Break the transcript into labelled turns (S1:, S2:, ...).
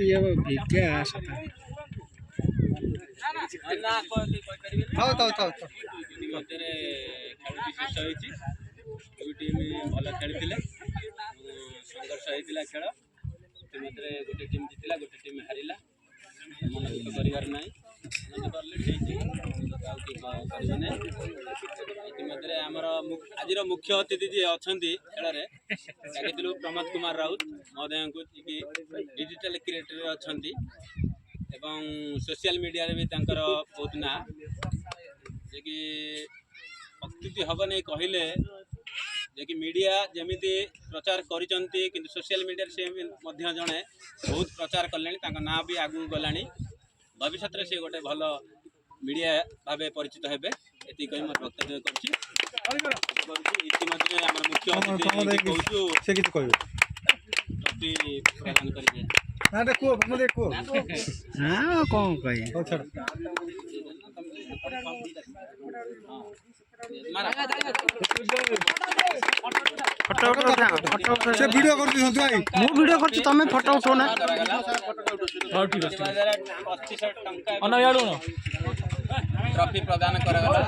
S1: ये विद्या
S2: भल खेली संघर्ष होता खेल गोटे टीम जीतला गोटे टीम हारिला मन दुख कर आमर आज मुख्य अतिथि जी अच्छा खेल डाकिलु प्रमोद कुमार राउत महोदय को डिजिटल क्रिएटर अच्छा सोशल मीडिया भी बहुत ना जे कि अतिथि हम नहीं कहले जे मीडिया जमी प्रचार करिसेंती किंतु सोशल मीडिया से जड़े बहुत प्रचार कले ना भी आगू गला भविष्य में से गोटे भल मीडिया भाव परिचित हेबे एति कहि मोर वक्तव्य करछि इतिमध्ये हमर मुख्य अतिथि कहूछु
S1: से किछ कहबे
S2: प्रति प्रदान करिजे
S1: ना देखो हम देखो हां कोन कहि ओ छोड़ फोटो फोटो से वीडियो करती हंतु भाई मु वीडियो करती तमे फोटो उठो ना हां ठीक है 25 टंका
S2: ट्रॉफी प्रदान करगला।